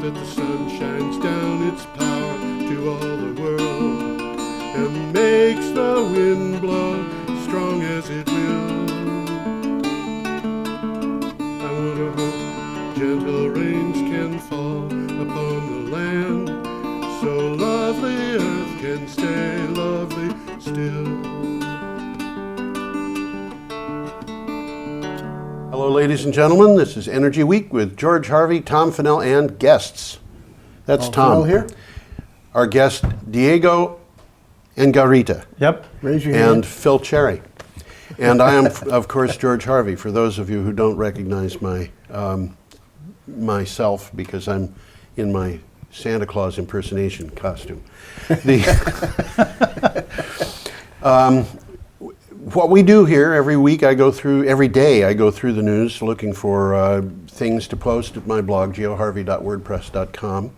that the sun shines down its power to all the world and makes the wind blow strong as it will. I wonder how gentle rains can fall upon the land, so lovely earth can stay lovely still. Hello, ladies and gentlemen. This is Energy Week with George Harvey, Tom Finnell, and guests. That's Tom. Finnell here. Our guest, Diego Angarita. Yep. Raise your hand. And Phil Cherry. And I am, of course, George Harvey, for those of you who don't recognize myself, because I'm in my Santa Claus impersonation costume. What we do here every week, every day I go through the news looking for things to post at my blog, geoharvey.wordpress.com.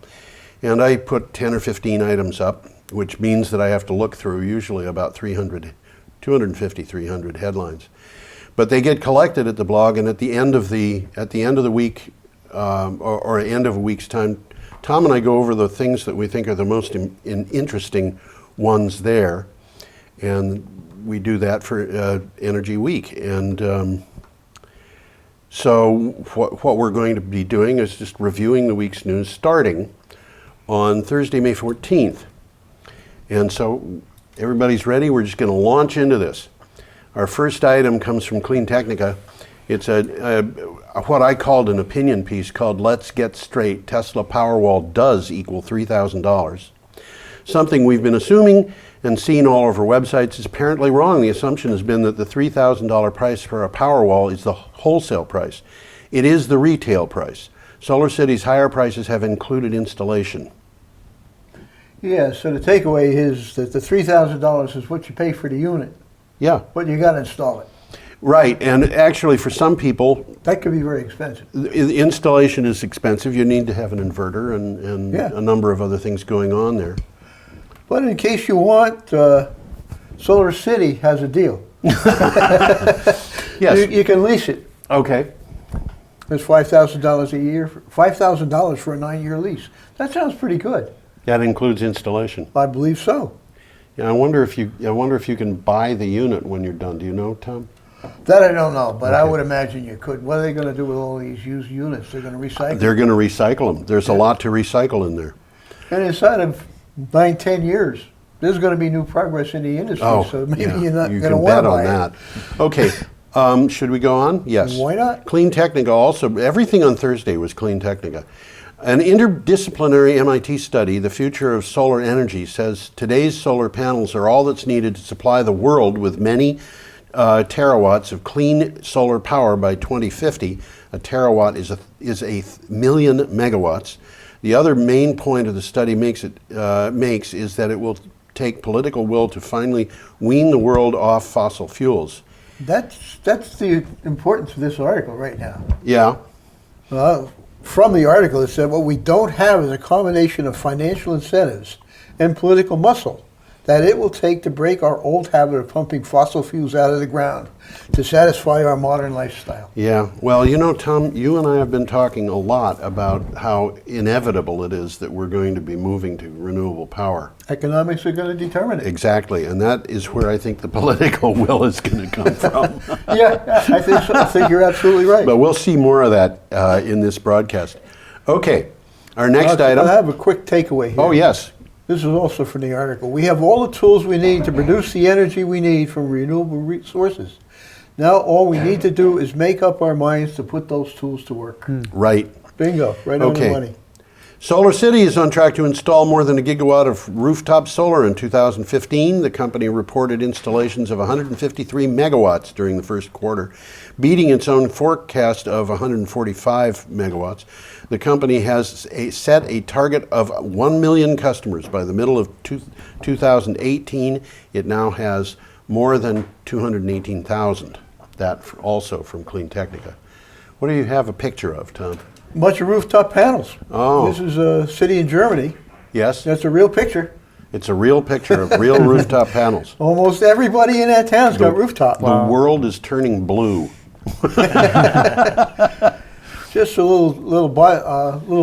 And I put 10 or 15 items up, which means that I have to look through usually about 250, 300 headlines. But they get collected at the blog, and at the end of the week, or end of a week's time, Tom and I go over the things that we think are the most interesting ones there. And we do that for Energy Week. And so what we're going to be doing is just reviewing the week's news starting on Thursday, May 14th. And so everybody's ready. We're just going to launch into this. Our first item comes from Clean Technica. It's what I called an opinion piece called "Let's Get Straight, Tesla Powerwall Does Equal $3,000." Something we've been assuming and seen all over websites is apparently wrong. The assumption has been that the $3,000 price for a Powerwall is the wholesale price. It is the retail price. SolarCity's higher prices have included installation. Yeah, so the takeaway is that the $3,000 is what you pay for the unit. Yeah. But you got to install it. Right, and actually for some people, that could be very expensive. The installation is expensive. You need to have an inverter and a number of other things going on there. But in case you want, Solar City has a deal. Yes. You can lease it. Okay. It's $5,000 a year, $5,000 for a 9-year lease. That sounds pretty good. That includes installation. I believe so. Yeah, I wonder if you can buy the unit when you're done. Do you know, Tom? That I don't know, but okay. I would imagine you could. What are they going to do with all these used units? They're going to recycle. They're going to recycle them. There's a lot to recycle in there. And inside of 9-10 years, there's going to be new progress in the industry, so maybe you're not going to want to buy that. Okay, should we go on? Yes. Why not? Clean Technica also, everything on Thursday was Clean Technica. An interdisciplinary MIT study, The Future of Solar Energy, says today's solar panels are all that's needed to supply the world with many terawatts of clean solar power by 2050. A terawatt is a million megawatts. The other main point of the study makes is that it will take political will to finally wean the world off fossil fuels. That's the importance of this article right now. Yeah. From the article, it said what we don't have is a combination of financial incentives and political muscle that it will take to break our old habit of pumping fossil fuels out of the ground to satisfy our modern lifestyle. Yeah, well, you know, Tom, you and I have been talking a lot about how inevitable it is that we're going to be moving to renewable power. Economics are going to determine it. Exactly, and that is where I think the political will is going to come from. Yeah, I think so. I think you're absolutely right. But we'll see more of that in this broadcast. Okay, our next item. I have a quick takeaway here. Oh, yes. This is also from the article. We have all the tools we need to produce the energy we need from renewable resources. Now all we need to do is make up our minds to put those tools to work. Right. Bingo, right on the money. Solar City is on track to install more than 1 gigawatt of rooftop solar in 2015. The company reported installations of 153 megawatts during the first quarter, beating its own forecast of 145 megawatts. The company has set a target of 1 million customers by the middle of 2018. It now has more than 218,000. That also from Clean Technica. What do you have a picture of, Tom? A bunch of rooftop panels. Oh. This is a city in Germany. Yes. That's a real picture. It's a real picture of real rooftop panels. Almost everybody in that town's got rooftop. The world is turning blue. Just a little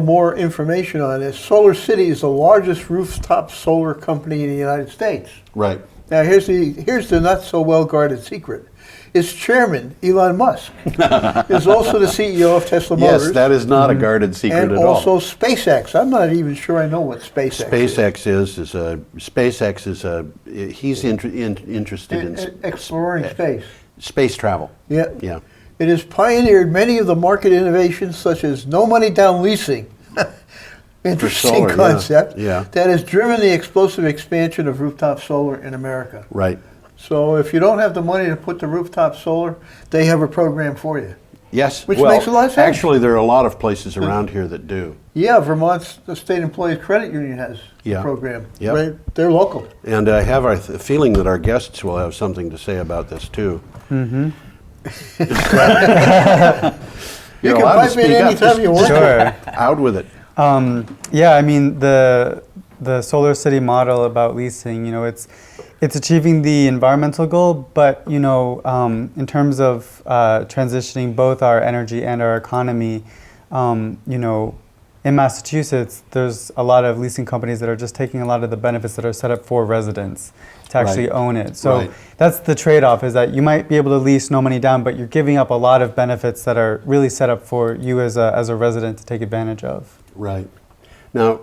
more information on this. Solar City is the largest rooftop solar company in the United States. Right. Now here's the not so well guarded secret. Its chairman, Elon Musk, is also the CEO of Tesla Motors. Yes, that is not a guarded secret and at all. also SpaceX. I'm not even sure I know what SpaceX is. He's interested in Exploring space. space travel. Yeah. Yeah. It has pioneered many of the market innovations such as no money down leasing. Interesting solar, concept. yeah. That has driven the explosive expansion of rooftop solar in America. Right. So if you don't have the money to put the rooftop solar, they have a program for you. Yes. Which makes a lot of sense. Actually, there are a lot of places around here that do. Yeah, Vermont's the State Employees Credit Union has a program. Yep. Right? They're local. And I have a feeling that our guests will have something to say about this too. Mm-hmm. You're You can allowed to pipe in speak up. anytime Just you want. Sure. out with it. Yeah, I mean the Solar City model about leasing, it's achieving the environmental goal, but in terms of transitioning both our energy and our economy, in Massachusetts, there's a lot of leasing companies that are just taking a lot of the benefits that are set up for residents to actually own it. So that's the trade-off, is that you might be able to lease no money down, but you're giving up a lot of benefits that are really set up for you as a resident to take advantage of. Right. Now,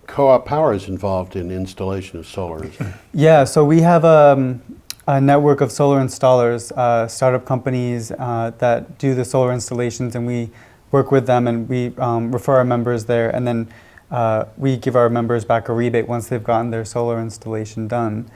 Co-op Power is involved in installation of solar. Yeah, so we have a network of solar installers, startup companies that do the solar installations, and we work with them and we refer our members there, and then we give our members back a rebate once they've gotten their solar installation done.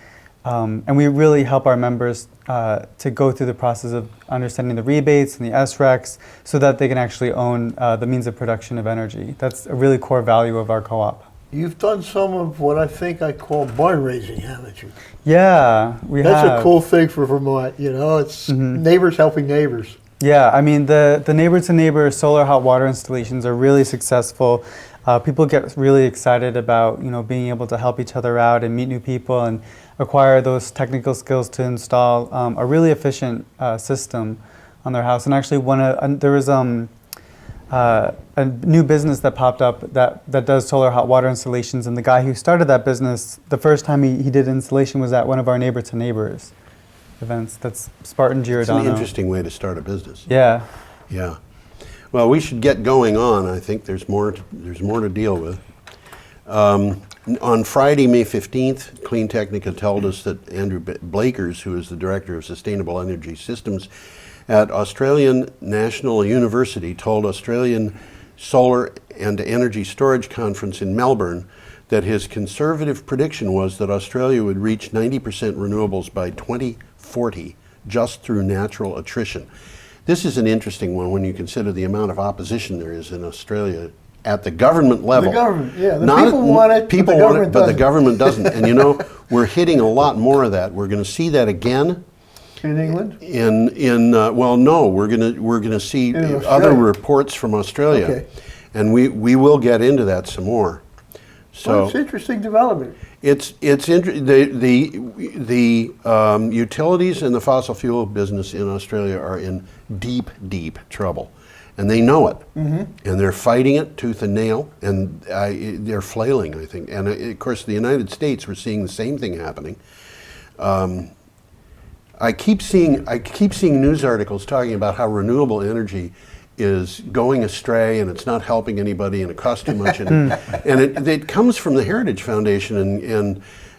And we really help our members to go through the process of understanding the rebates and the SRECs so that they can actually own the means of production of energy. That's a really core value of our co-op. You've done some of what I think I call barn raising, haven't you? Yeah, we have. That's a cool thing for Vermont. It's neighbors helping neighbors. Yeah, I mean, the neighbor-to-neighbor solar hot water installations are really successful. People get really excited about, being able to help each other out and meet new people and acquire those technical skills to install a really efficient system on their house. And actually, there was a new business that popped up that does solar hot water installations, and the guy who started that business, the first time he did installation was at one of our neighbor-to-neighbors events. That's Spartan Giordano. It's an interesting way to start a business. Yeah. Yeah. Well, we should get going on. I think there's more to deal with. On Friday, May 15th, Clean Technica told us that Andrew Blakers, who is the Director of Sustainable Energy Systems at Australian National University, told Australian Solar and Energy Storage Conference in Melbourne that his conservative prediction was that Australia would reach 90% renewables by 2040 just through natural attrition. This is an interesting one when you consider the amount of opposition there is in Australia at the government level. The government, yeah. The people want it, people want it, but the government doesn't. And we're hitting a lot more of that. We're going to see that again. In England? Well, no, we're gonna see other reports from Australia, Okay. and we will get into that some more. So it's interesting development. the utilities and the fossil fuel business in Australia are in deep trouble, and they know it, and they're fighting it tooth and nail, and they're flailing, I think. And of course, the United States, we're seeing the same thing happening. I keep seeing news articles talking about how renewable energy is going astray and it's not helping anybody and it costs too much, and it comes from the Heritage Foundation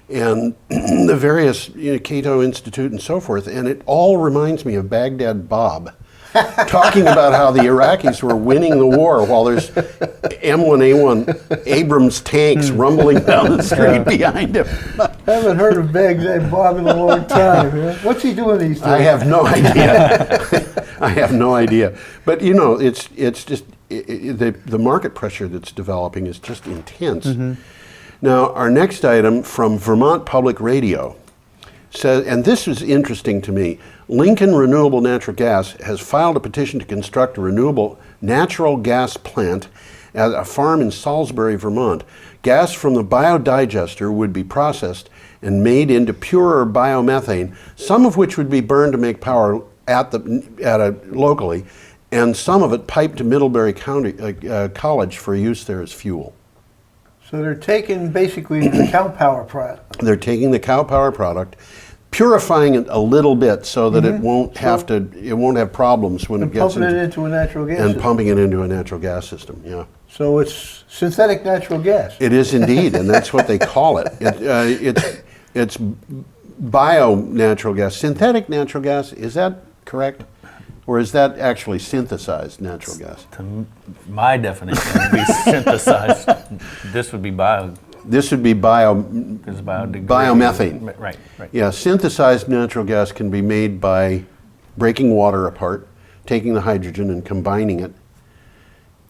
and the various Cato Institute and so forth, and it all reminds me of Baghdad Bob talking about how the Iraqis were winning the war while there's M1A1 Abrams tanks rumbling down the street behind him. Haven't heard of Baghdad Bob in a long time. What's he doing these days? I have no idea. I have no idea. But it's just the market pressure that's developing is just intense. Now, our next item from Vermont Public Radio says, and this is interesting to me, Lincoln Renewable Natural Gas has filed a petition to construct a renewable natural gas plant at a farm in Salisbury, Vermont. Gas from the biodigester would be processed and made into purer biomethane, some of which would be burned to make power locally, and some of it piped to Middlebury County College for use there as fuel. So they're taking basically the cow power product. They're taking the cow power product, purifying it a little bit so that it won't have problems when it And gets pumping it into a natural gas and system. pumping it into a natural gas system. Yeah, So it's synthetic natural gas. it is indeed, and that's what they call it. It's bio natural gas, synthetic natural gas. Is that correct, or is that actually synthesized natural gas? My definition would be synthesized. This would be bio. This would be biomethane. Right. Yeah, synthesized natural gas can be made by breaking water apart, taking the hydrogen and combining it.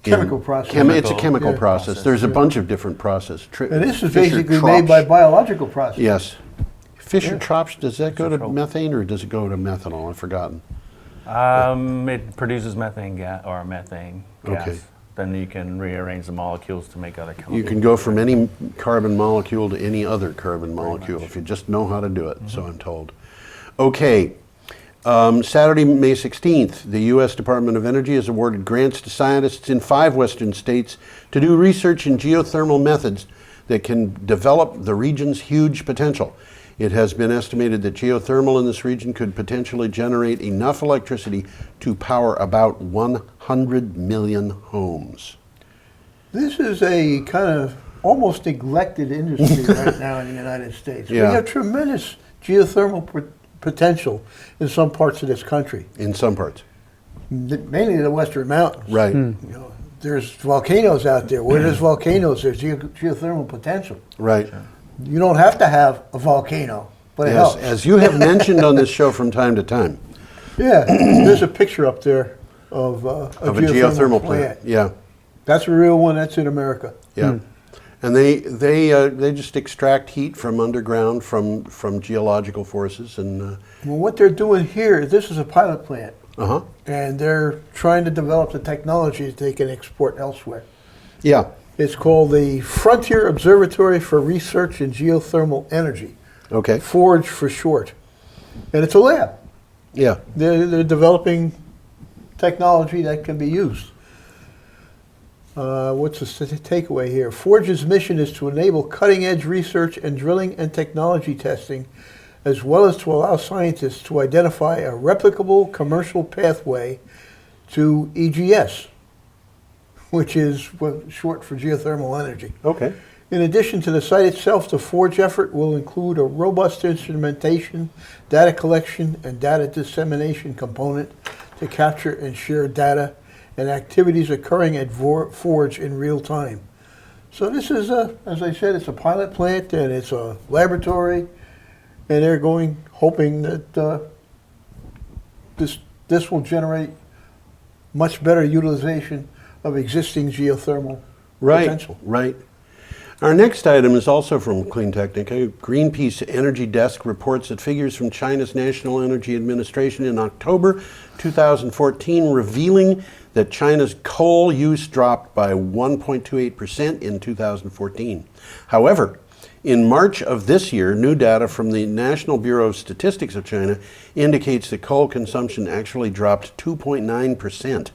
Chemical process. It's a chemical Yeah. process. There's a bunch of different processes. And this is basically made by biological process. Yes. Fischer-Tropsch, does that go to Fischer-Tropsch. methane or does it go to methanol? I've forgotten. It produces methane gas gas. Okay. Then you can rearrange the molecules to make other chemicals. You can go from any carbon molecule to any other carbon molecule if you just know how to do it, so I'm told. Okay. Saturday, May 16th, the U.S. Department of Energy has awarded grants to scientists in 5 western states to do research in geothermal methods that can develop the region's huge potential. It has been estimated that geothermal in this region could potentially generate enough electricity to power about 100 million homes. This is a kind of almost neglected industry right now in the United States. Yeah. We have tremendous geothermal potential in some parts of this country, In some parts. mainly the Western Mountains. Right. You know, there's volcanoes out there. Where there's volcanoes, there's geothermal potential. Right. You don't have to have a volcano, but it Yes, helps. as you have mentioned on this show from time to time, Yeah, there's a picture up there of a geothermal plant. Yeah, That's a real one. That's in America. yeah. And they just extract heat from underground from geological forces and Well, what they're doing here, this is a pilot plant, uh-huh. and they're trying to develop the technology that they can export elsewhere. Yeah. It's called the Frontier Observatory for Research in Geothermal Energy, Okay. FORGE for short. And it's a lab. Yeah. They're developing technology that can be used. What's the takeaway here? FORGE's mission is to enable cutting-edge research and drilling and technology testing, as well as to allow scientists to identify a replicable commercial pathway to EGS, which is short for geothermal energy. Okay. In addition to the site itself, the FORGE effort will include a robust instrumentation, data collection, and data dissemination component to capture and share data and activities occurring at FORGE in real time. So this is, as I said, it's a pilot plant and it's a laboratory, and they're hoping that this will generate much better utilization of existing geothermal potential. Right. Our next item is also from Clean Technica. Greenpeace Energy Desk reports that figures from China's National Energy Administration in October 2014 revealing that China's coal use dropped by 1.28% in 2014. However, in March of this year, new data from the National Bureau of Statistics of China indicates that coal consumption actually dropped 2.9%.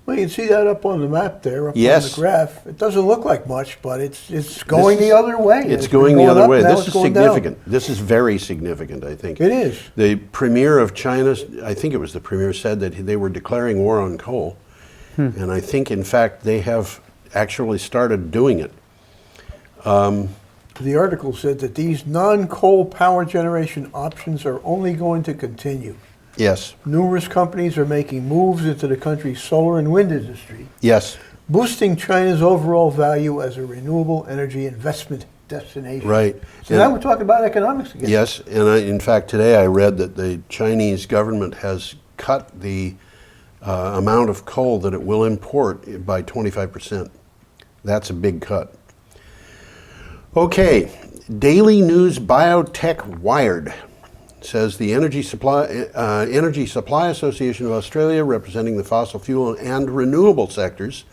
Well, you can see that up on the map there, up Yes. on the graph. It doesn't look like much, but it's going the other way. It's been going the other up, way. now This it's is going down. significant. This is very significant, I think. It is. The premier of China, I think it was the premier, said that they were declaring war on coal. And I think, in fact, they have actually started doing it. The article said that these non-coal power generation options are only going to continue. Yes, Numerous companies are making moves into the country's solar and wind industry, yes, boosting China's overall value as a renewable energy investment destination. right. So now we're talking about economics again. Yes, and in fact, today I read that the Chinese government has cut the amount of coal that it will import by 25%. That's a big cut. Okay, Daily News Biotech Wired says the Energy Supply Association of Australia, representing the fossil fuel and renewable sectors,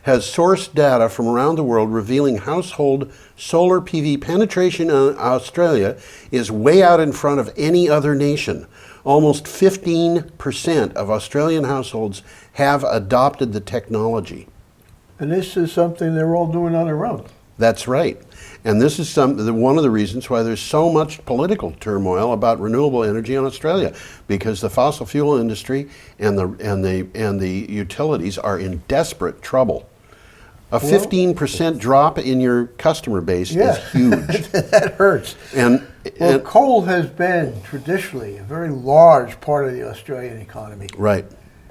has sourced data from around the world revealing household solar PV penetration in Australia is way out in front of any other nation. almost 15% of Australian households have adopted the technology. And this is something they're all doing on their own. That's right. And this is one of the reasons why there's so much political turmoil about renewable energy in Australia, because the fossil fuel industry and the utilities are in desperate trouble. A 15% drop in your customer base is huge. That hurts. And Coal has been traditionally a very large part of the Australian economy. right.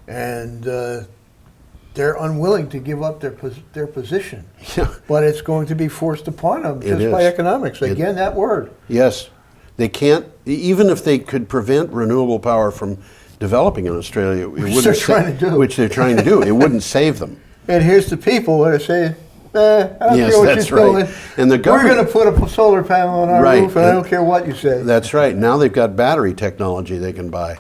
And they're unwilling to give up their position. Yeah. But it's going to be forced upon them just by economics. Again, that word. Yes. They can't, even if they could prevent renewable power from developing in Australia, Which they're trying to do. Which they're trying to do, it wouldn't save them. And here's the people that are saying, I don't Yes, care what that's you're right. doing. And the We're government- going to put a solar panel on our Right. roof, and I don't care what you say. That's right. Now they've got battery technology they can buy.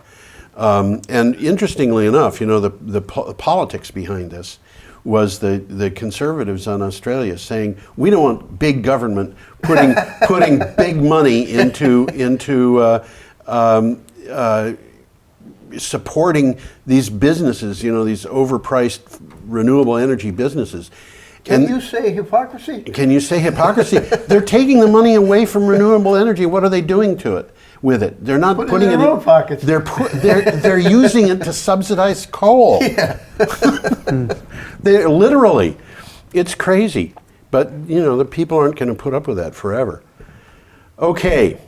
And interestingly enough, the politics behind this was the conservatives on Australia saying, we don't want big government putting big money into supporting these businesses, these overpriced renewable energy businesses. Can you say hypocrisy? Can you say hypocrisy? They're taking the money away from renewable energy. What are they doing to it? With it, they're not Put it putting in it their own pockets. They're using it to subsidize coal. Yeah. They're literally, it's crazy. But the people aren't going to put up with that forever. Okay,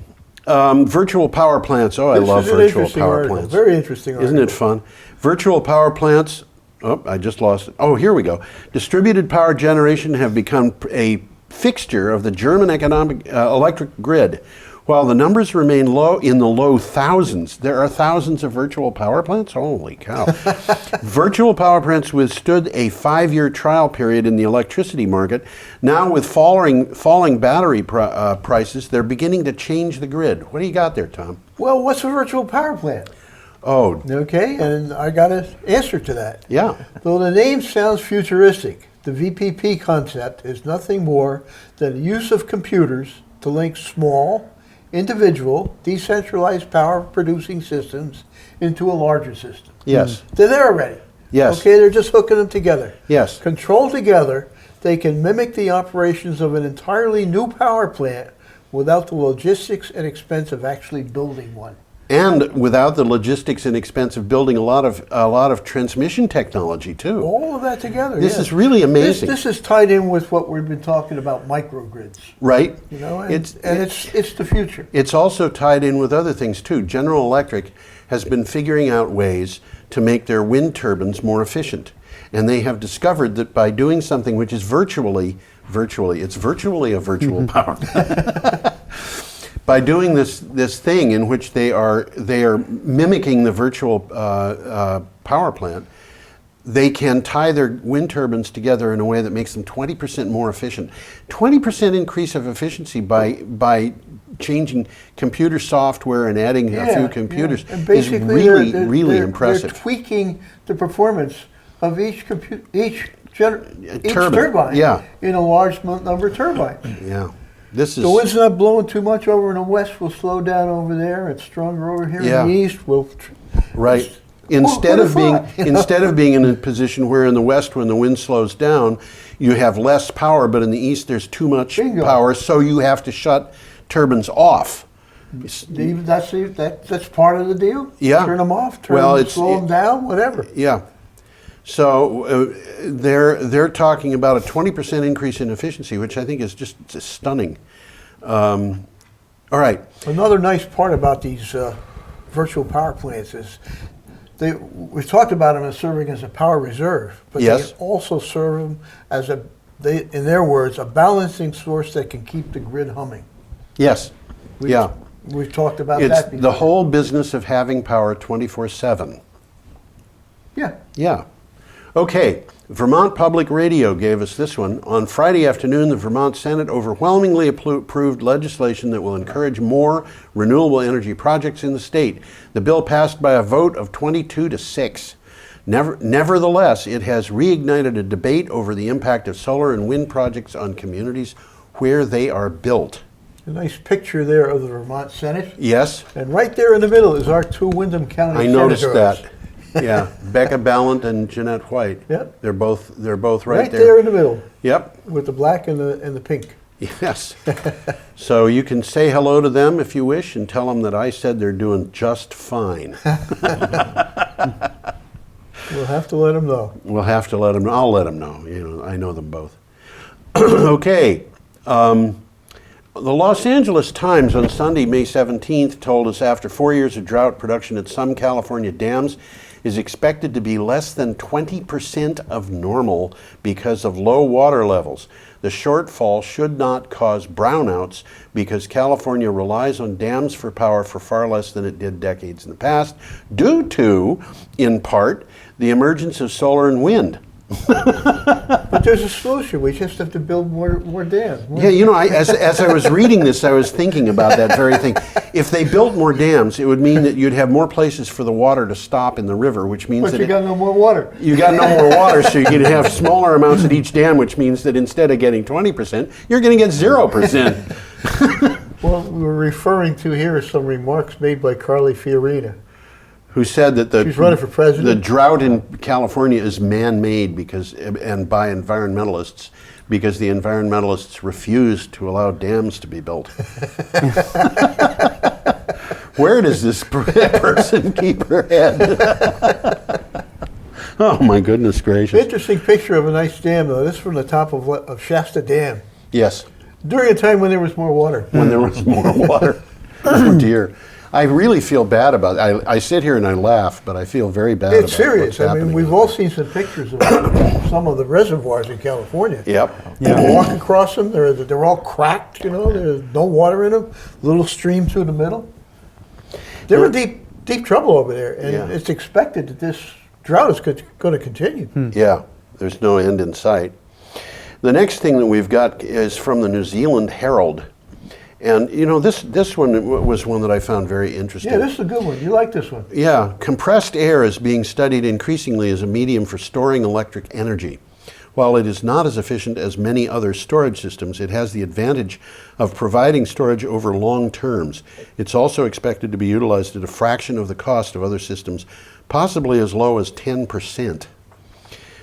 virtual power plants. Oh, I love This is an virtual interesting power article. plants. Very interesting article. Isn't it fun? Virtual power plants. Oh, I just lost it. Oh, here we go. Distributed power generation have become a fixture of the German electric grid. While the numbers remain low in the low thousands, there are thousands of virtual power plants? Holy cow. Virtual power plants withstood a 5-year trial period in the electricity market. Now with falling battery prices, they're beginning to change the grid. What do you got there, Tom? Well, what's a virtual power plant? Oh, Okay, and I got an answer to that. yeah. Though the name sounds futuristic, the VPP concept is nothing more than the use of computers to link small, individual, decentralized power-producing systems into a larger system. Yes. They're there already. Yes. Okay, they're just hooking them together. Yes. Controlled together, they can mimic the operations of an entirely new power plant without the logistics and expense of actually building one. And without the logistics and expense of building a lot of transmission technology too. All of that together. This yes. is really amazing. This is tied in with what we've been talking about, microgrids. Right? And It's the future. It's also tied in with other things too. General Electric has been figuring out ways to make their wind turbines more efficient. And they have discovered that by doing something which is virtually a virtual power plant. By doing this thing in which they are mimicking the virtual power plant, they can tie their wind turbines together in a way that makes them 20% more efficient. 20% increase of efficiency by changing computer software and adding a few computers And is basically really they're impressive. They're tweaking the performance of each Turbine, turbine yeah. in a large number of turbines. Yeah, this is The wind's not blowing too much over in the west. We'll slow down over there. It's stronger over here Yeah. in the east. right. Instead of being in a position where in the west, when the wind slows down, you have less power, but in the east there's too much Bingo. power, so you have to shut turbines off. That's part of the deal. Yeah. Turn them off. Slow them down. Whatever. Yeah. So they're talking about a 20% increase in efficiency, which I think is just stunning. All right. Another nice part about these virtual power plants is we've talked about them as serving as a power reserve, but Yes. they can also serve them as in their words, a balancing source that can keep the grid humming. Yes. Yeah. We've talked about It's that before. the whole business of having power 24/7. Yeah. Yeah. Okay, Vermont Public Radio gave us this one. On Friday afternoon, the Vermont Senate overwhelmingly approved legislation that will encourage more renewable energy projects in the state. The bill passed by a vote of 22-6. Nevertheless, it has reignited a debate over the impact of solar and wind projects on communities where they are built. A nice picture there of the Vermont Senate. Yes, And right there in the middle is our two Windham County I noticed senators. that. Yeah, Becca Ballant and Jeanette White. Yep. They're both right Right there. there in the middle Yep. with the black and the pink. Yes. So you can say hello to them if you wish and tell them that I said they're doing just fine. We'll have to let them know. We'll have to let them know. I'll let them know. You know, I know them both. Okay. The Los Angeles Times on Sunday, May 17th, told us after 4 years of drought, production at some California dams is expected to be less than 20% of normal because of low water levels. The shortfall should not cause brownouts because California relies on dams for power for far less than it did decades in the past, due to, in part, the emergence of solar and wind. But there's a solution. We just have to build more dams. Yeah, you know, as I was reading this, I was thinking about that very thing. If they built more dams, it would mean that you'd have more places for the water to stop in the river, which means But that you got no more water. you got no more water, so you can have smaller amounts at each dam, which means that instead of getting 20%, you're going to get 0%. Well, we're referring to here are some remarks made by Carly Fiorina. Who said that She's running for president. the drought in California is man-made and by environmentalists because the environmentalists refused to allow dams to be built. Where does this person keep her head? Oh my goodness gracious! Interesting picture of a nice dam, though. This is from the top of Shasta Dam Yes, during a time when there was more water. when there was more water. Oh dear. I really feel bad about it. I sit here and I laugh, but I feel very bad about It's serious. what's I mean, happening. we've all seen some pictures of some of the reservoirs in California. Yep. You walk across them, they're all cracked, you know, there's no water in them, little stream through the middle. They're in deep trouble over there, and Yeah. it's expected that this drought is going to continue. Yeah, there's no end in sight. The next thing that we've got is from the New Zealand Herald. And, you know, this one was one that I found very interesting. Yeah, this is a good one. You like this one. Yeah, compressed air is being studied increasingly as a medium for storing electric energy. While it is not as efficient as many other storage systems, it has the advantage of providing storage over long terms. It's also expected to be utilized at a fraction of the cost of other systems, possibly as low as 10%.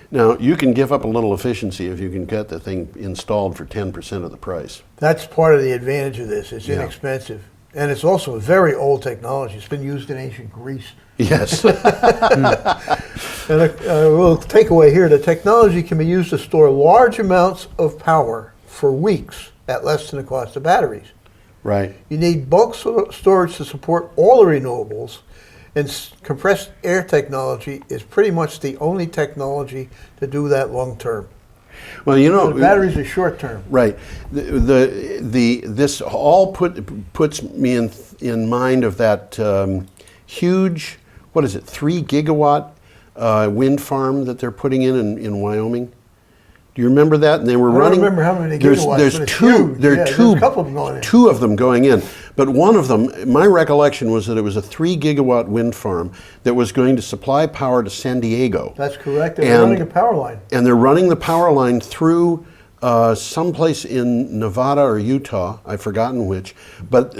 Now, you can give up a little efficiency if you can get the thing installed for 10% of the price. That's part of the advantage of this. It's Yeah. inexpensive. And it's also a very old technology. It's been used in ancient Greece. Yes. And a little takeaway here, the technology can be used to store large amounts of power for weeks at less than the cost of batteries. Right. You need bulk storage to support all the renewables, and compressed air technology is pretty much the only technology to do that long term. Well, you know, The batteries are short term. right. This all puts me in mind of that huge, what is it, 3 gigawatt wind farm that they're putting in Wyoming. Do you remember that? And they were I don't running. remember how many There's gigawatts, there's but it's two. huge. There Yeah, are there's two. a couple of them going in. Two of them going in, but one of them, my recollection was that it was a 3 gigawatt wind farm that was going to supply power to San Diego. That's correct. They're And- running a power line. And they're running the power line through someplace in Nevada or Utah, I've forgotten which, but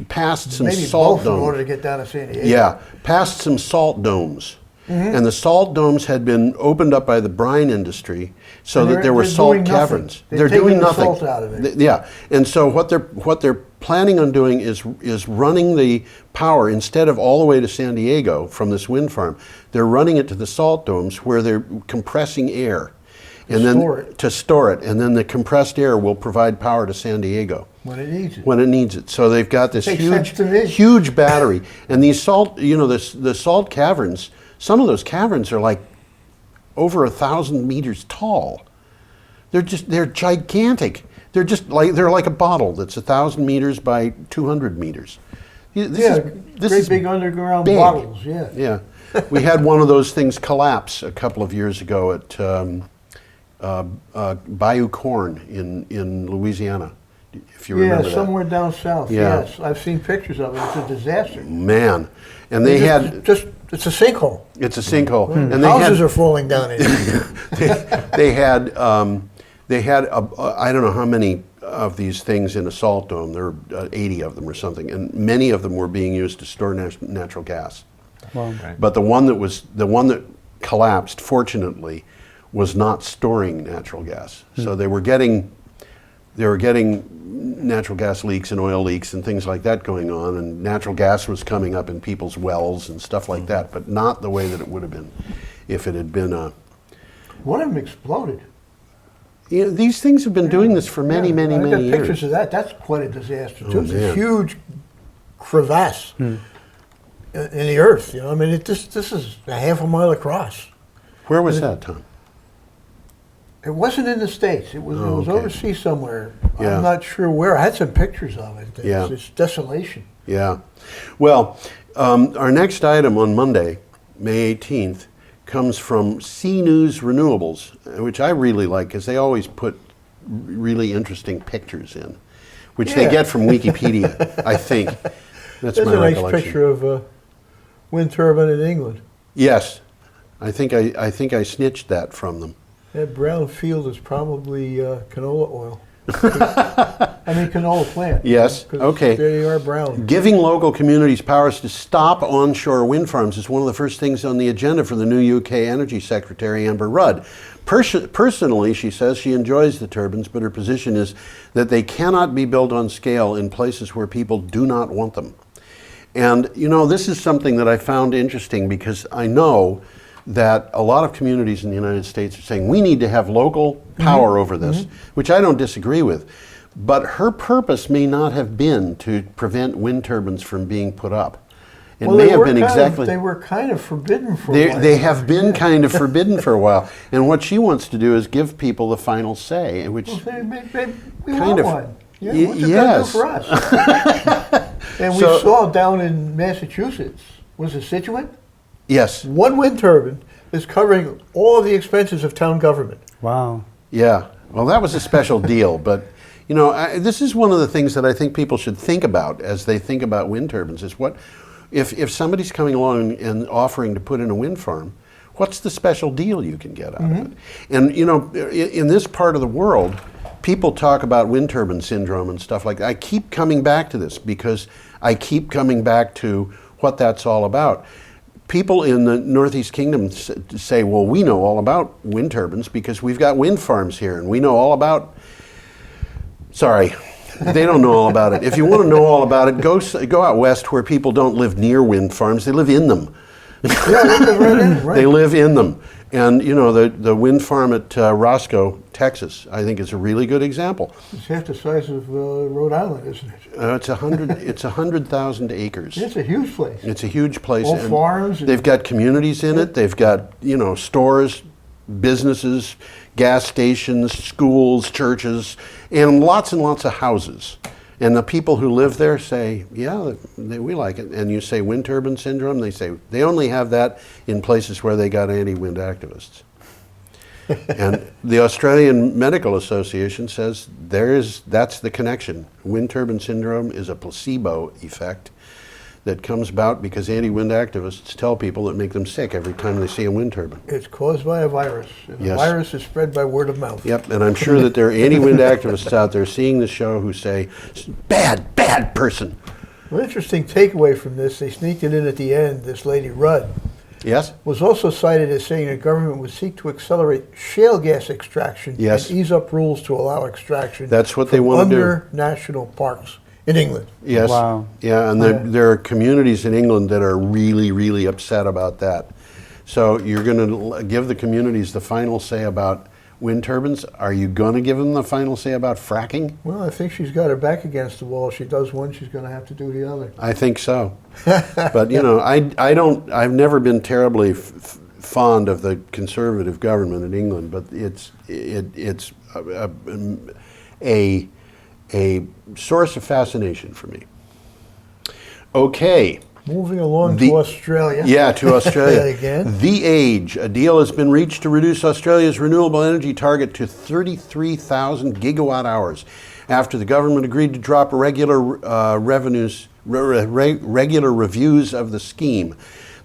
past some Maybe salt both in domes. order to get down to San Diego. Yeah, past some salt domes. Mm-hmm. And the salt domes had been opened up by the brine industry so And that there were they're salt doing nothing. caverns. They're doing taking the nothing. salt out of it. Yeah, and so what they're planning on doing is running the power instead of all the way to San Diego from this wind farm. They're running it to the salt domes where they're compressing air. And then Store it. to store it, and then the compressed air will provide power to San Diego When it needs it. when it needs it. So they've got this Makes sense to me. huge battery, and these salt, you know, the salt caverns. Some of those caverns are like over 1,000 meters tall. They're gigantic. They're like a bottle that's 1,000 meters by 200 meters. This Great is big underground big. bottles, yeah. Yeah, we had one of those things collapse a couple of years ago at Bayou Corn in Louisiana, if you remember that. Yeah, somewhere down south, Yeah. yes. I've seen pictures of it. It's a disaster. Man, and they had It's a sinkhole. it's a sinkhole, and Houses are falling down in it. they had I don't know how many of these things in a salt dome. There were 80 of them or something, and many of them were being used to store natural gas. Wow. Right. But the one that collapsed, fortunately, was not storing natural gas. So they were getting natural gas leaks and oil leaks and things like that going on, and natural gas was coming up in people's wells and stuff like that, but not the way that it would have been if it had been a. One of them exploded. You know, these things have been doing this for many, many I got years. pictures of that. That's quite a disaster too. Oh, It's man. a huge crevasse in the earth. You know, I mean, this is a half a mile across. Where was that, Tom? It wasn't in the States. It was okay. overseas somewhere. Yeah. I'm not sure where. I had some pictures of it. Yeah. It's desolation. Yeah. Well, our next item on Monday, May 18th, comes from C News Renewables, which I really like because they always put really interesting pictures in, which they Yeah. get from Wikipedia, I think. That's There's my a nice recollection. picture of a wind turbine in England. Yes. I think I snitched that from them. That brown field is probably canola oil. I mean, canola plant. Yes, 'Cause okay. There they are brown. Giving local communities powers to stop onshore wind farms is one of the first things on the agenda for the new UK Energy Secretary, Amber Rudd. Personally, she says she enjoys the turbines, but her position is that they cannot be built on scale in places where people do not want them. And, you know, this is something that I found interesting because I know that a lot of communities in the United States are saying we need to have local power over this, which I don't disagree with. But her purpose may not have been to prevent wind turbines from being put up. It may have been exactly. They were kind of forbidden for a while. They have been kind of forbidden for a while. And what she wants to do is give people the final say, which Well, we kind want of- one. Yeah, Y- what's it yes. gonna do for us? And we So- saw down in Massachusetts, was it Situate? yes, One wind turbine is covering all of the expenses of town government. Wow. yeah. Well, that was a special deal, but you know, this is one of the things that I think people should think about as they think about wind turbines. Is what if somebody's coming along and offering to put in a wind farm, what's the special deal you can get out of it? And you know, in this part of the world, people talk about wind turbine syndrome and stuff like that. I keep coming back to this because I keep coming back to what that's all about. People in the Northeast Kingdom say, well, we know all about wind turbines because we've got wind farms here and we know all about. Sorry, they don't know all about it. If you want to know all about it, go out west where people don't live near wind farms, they live in them. Yeah, they live right in, right. They live in them. And you know, the wind farm at Roscoe, Texas, I think is a really good example. It's half the size of Rhode Island, isn't it? It's 100,000 acres. It's a huge place. It's a huge place. All and farms and- They've got communities in it. They've got, you know, stores, businesses, gas stations, schools, churches, and lots of houses. And the people who live there say, yeah, we like it. And you say wind turbine syndrome, they say they only have that in places where they got anti-wind activists. And the Australian Medical Association says that's the connection. Wind turbine syndrome is a placebo effect that comes about because anti-wind activists tell people that make them sick every time they see a wind turbine. It's caused by a virus. And Yes. the virus is spread by word of mouth. Yep, and I'm sure that there are anti-wind activists out there seeing the show who say, bad person. An interesting takeaway from this, they sneaked it in at the end, this lady Rudd Yes? was also cited as saying the government would seek to accelerate shale gas extraction Yes. and ease up rules to allow extraction That's what they from wanna do. under national parks in England. Yes. Wow. Yeah, and there are communities in England that are really, really upset about that. So you're going to give the communities the final say about wind turbines. Are you going to give them the final say about fracking? Well, I think she's got her back against the wall. She does one, she's going to have to do the other. I think so. But you know, I've never been terribly fond of the conservative government in England, but it's a source of fascination for me. Okay. Moving along The- to Australia. Yeah, to Australia. Again. The Age. A deal has been reached to reduce Australia's renewable energy target to 33,000 gigawatt hours after the government agreed to drop regular regular reviews of the scheme.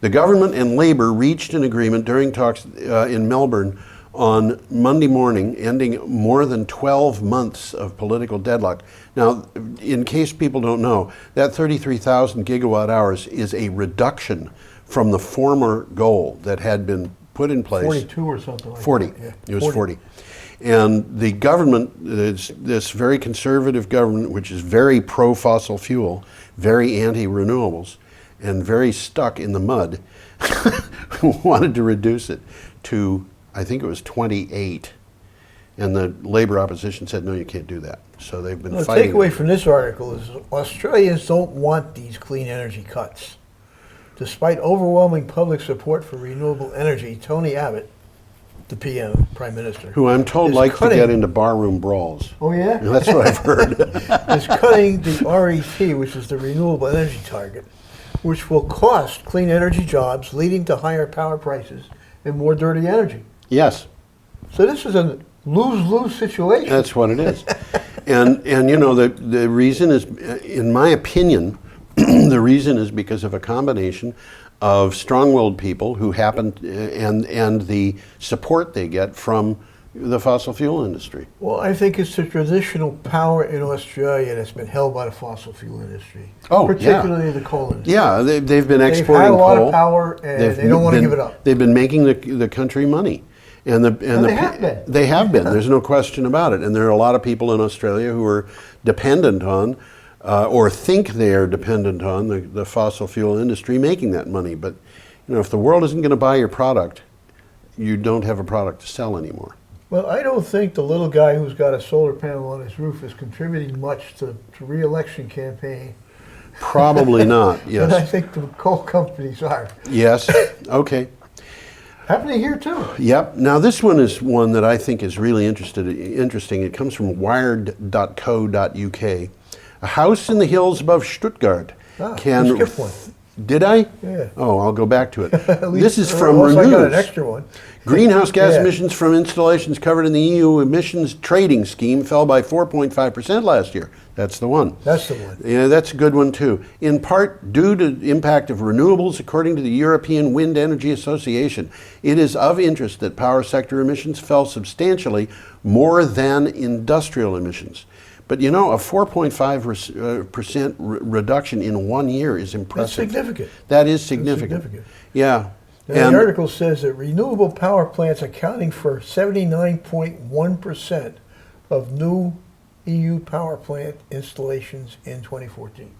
The government and Labor reached an agreement during talks in Melbourne on Monday morning, ending more than 12 months of political deadlock. Now, in case people don't know, that 33,000 gigawatt hours is a reduction from the former goal that had been put in place. 42 or something like 40. that. Yeah. It was 40. And the government, this very conservative government, which is very pro-fossil fuel, very anti-renewables, and very stuck in the mud, wanted to reduce it to, I think it was 28. And the labor opposition said, no, you can't do that. So they've been The fighting. takeaway from this article is Australians don't want these clean energy cuts. Despite overwhelming public support for renewable energy, Tony Abbott, the PM, Prime Minister, Who I'm told is likes to cutting- get into barroom brawls. Oh yeah? That's what I've heard. is cutting the RET, which is the renewable energy target, which will cost clean energy jobs, leading to higher power prices and more dirty energy. Yes. So this is a lose-lose situation. That's what it is. And you know, the reason is, in my opinion, the reason is because of a combination of strong-willed people who happen, and the support they get from the fossil fuel industry. Well, I think it's the traditional power in Australia that's been held by the fossil fuel industry. Oh, yeah. Particularly the coal industry. Yeah, they've been They've exporting had a lot coal. of power and They've they don't want to been- give it up. They've been making the country money. And they have been. They have been. There's no question about it. And there are a lot of people in Australia who are dependent on, or think they are dependent on, the fossil fuel industry making that money. But you know, if the world isn't going to buy your product, you don't have a product to sell anymore. Well, I don't think the little guy who's got a solar panel on his roof is contributing much to re-election campaign. Probably not. And I Yes. think the coal companies are. Yes. Okay. Happening here too. Yep. Now this one is one that I think is really interesting. It comes from wired.co.uk. A house in the hills above Stuttgart Ah, can. you skipped one. Did I? Yeah. Oh, I'll go back to it. At least- This is from unless I got an Renews. extra one. Greenhouse gas Yeah. emissions from installations covered in the EU emissions trading scheme fell by 4.5% last year. That's the one. That's the one. Yeah, that's a good one too. In part due to the impact of renewables, according to the European Wind Energy Association. It is of interest that power sector emissions fell substantially more than industrial emissions. But you know, a 4.5% reduction in 1 year is impressive. That's significant. That is significant. significant. Yeah. Now, the article says that renewable power plants accounting for 79.1% of new EU power plant installations in 2014.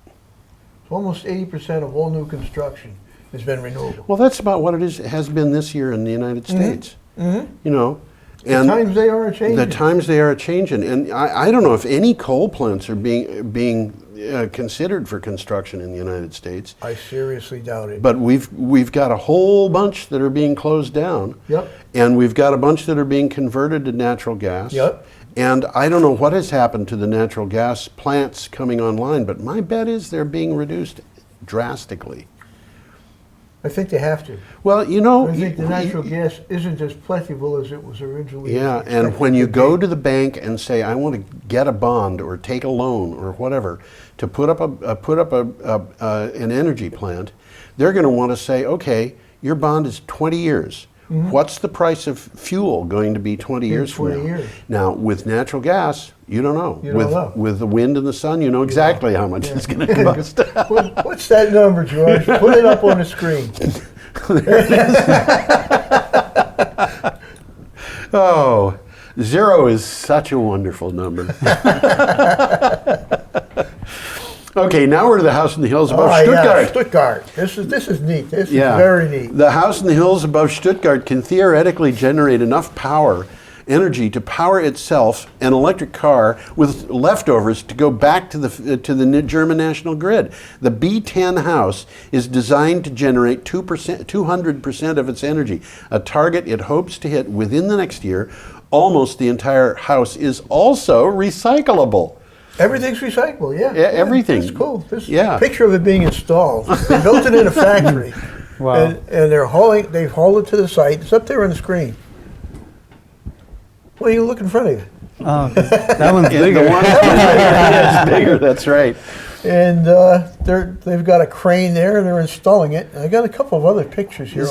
So almost 80% of all new construction has been renewable. Well, that's about what it has been this year in the United States. You know, and The times they are changing. the times they are changing, and I don't know if any coal plants are being considered for construction in the United States. I seriously doubt it. But we've got a whole bunch that are being closed down. Yep. And we've got a bunch that are being converted to natural gas. Yep. And I don't know what has happened to the natural gas plants coming online, but my bet is they're being reduced drastically. I think they have to. Well, you know, I think the natural gas isn't as plentiful as it was originally. yeah, and expected when you to go be. to the bank and say, I want to get a bond or take a loan or whatever to put up an energy plant, they're going to want to say, okay, your bond is 20 years. What's the price of fuel going to be 20 years from 20 now? years. Now, with natural gas, you don't know. You don't know. With the wind and the sun, you know exactly how much it's going to cost. What's that number, George? Put it up on the screen. Oh, 0 is such a wonderful number. Okay, now we're to the house in the hills above Oh, Stuttgart. yeah, Stuttgart. This is neat. This is very neat. The house in the hills above Stuttgart can theoretically generate enough energy to power itself, an electric car, with leftovers to go back to the German national grid. The B10 house is designed to generate 200% of its energy, a target it hopes to hit within the next year. Almost the entire house is also recyclable. Everything's recyclable, yeah. Yeah, everything. That's cool. This Yeah. picture of it being installed. They built it in a factory. Wow. And they've hauled it to the site. It's up there on the screen. Well, you look in front of you. Oh, that one's Yeah, bigger. the one that's bigger, that's right. And they've got a crane there, and they're installing it. I got a couple of other pictures here.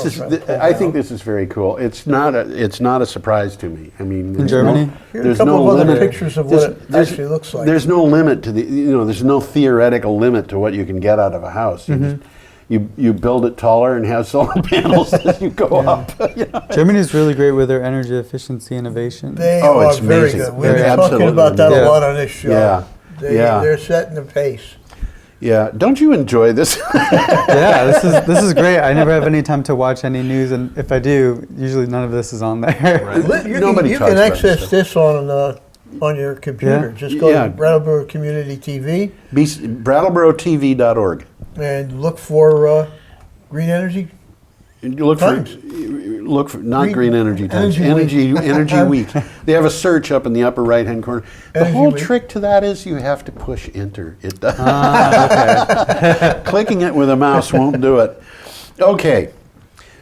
I think this is very cool. It's not a surprise to me. I mean, In Germany? Here's a couple of other pictures of what it actually looks like. There's no limit to there's no theoretical limit to what you can get out of a house. You build it taller and have solar panels as you go up. Germany is really great with their energy efficiency innovation. They Oh, are it's very amazing. good. We've They're been talking absolutely about that amazing. a lot on this show. Yeah. They're setting the pace. Yeah, don't you enjoy this? Yeah, this is great. I never have any time to watch any news, and if I do, usually none of this is on there. Right. You Nobody can talks about access this this on your computer. Yeah. Just go Yeah. to Brattleboro Community TV BrattleboroTV.org. and look for Green Energy. You look Times. for not Green Energy Times. Energy Energy Week. They have a search up in the upper right hand corner. The Energy whole Week. trick to that is you have to push enter. It does. Clicking it with a mouse won't do it. Okay.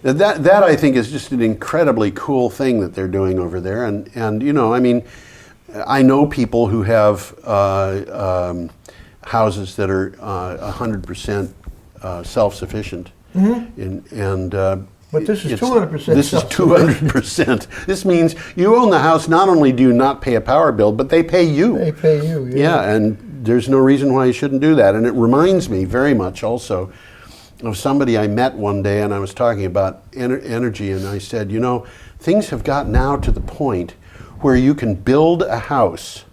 That I think is just an incredibly cool thing that they're doing over there, and I mean, I know people who have houses that are 100% self-sufficient, But this is it's- 200% This is 200%. This means you own the house. Not only do you not pay a power bill, but they pay you. They pay you. Yeah, and there's no reason why you shouldn't do that. And it reminds me very much also of somebody I met one day, and I was talking about energy, and I said, things have gotten now to the point where you can build a house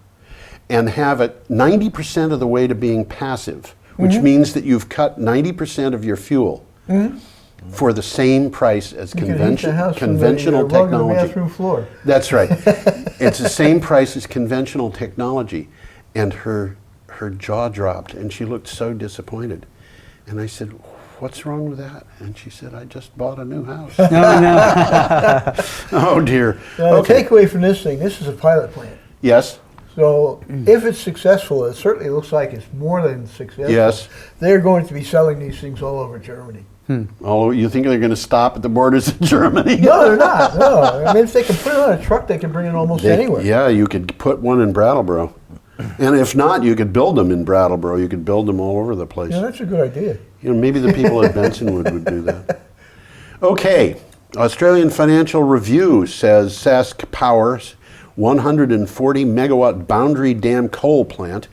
and have it 90% of the way to being passive, which means that you've cut 90% of your fuel for the same price as You can heat the house from conventional the rug on the technology. bathroom floor. That's right. It's the same price as conventional technology. And her jaw dropped, and she looked so disappointed. And I said, "What's wrong with that?" And she said, "I just bought a new house." Oh, dear. Now, the takeaway from this thing, this is a pilot plant. Yes. So if it's successful, it certainly looks like it's more than successful. Yes. They're going to be selling these things all over Germany. Oh, you think they're going to stop at the borders of Germany? No, they're not. No. I mean, if they can put it on a truck, they can bring it almost anywhere. Yeah, you could put one in Brattleboro. And if not, you could build them in Brattleboro. You could build them all over the place. Yeah, that's a good idea. Maybe the people at Bensonwood would do that. Okay, Australian Financial Review says Sask Power's 140 megawatt Boundary Dam coal plant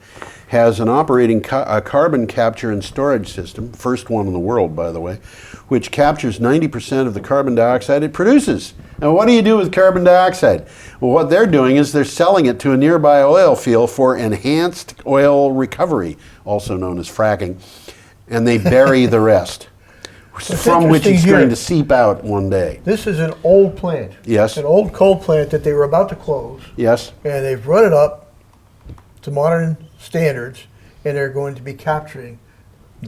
has an operating carbon capture and storage system, first one in the world, by the way, which captures 90% of the carbon dioxide it produces. Now, what do you do with carbon dioxide? Well, what they're doing is they're selling it to a nearby oil field for enhanced oil recovery, also known as fracking, and they bury the rest, from which it's interesting going here. to seep out one day. This is an old plant. Yes. An old coal plant that they were about to close, Yes? and they've run it up to modern standards, and they're going to be capturing,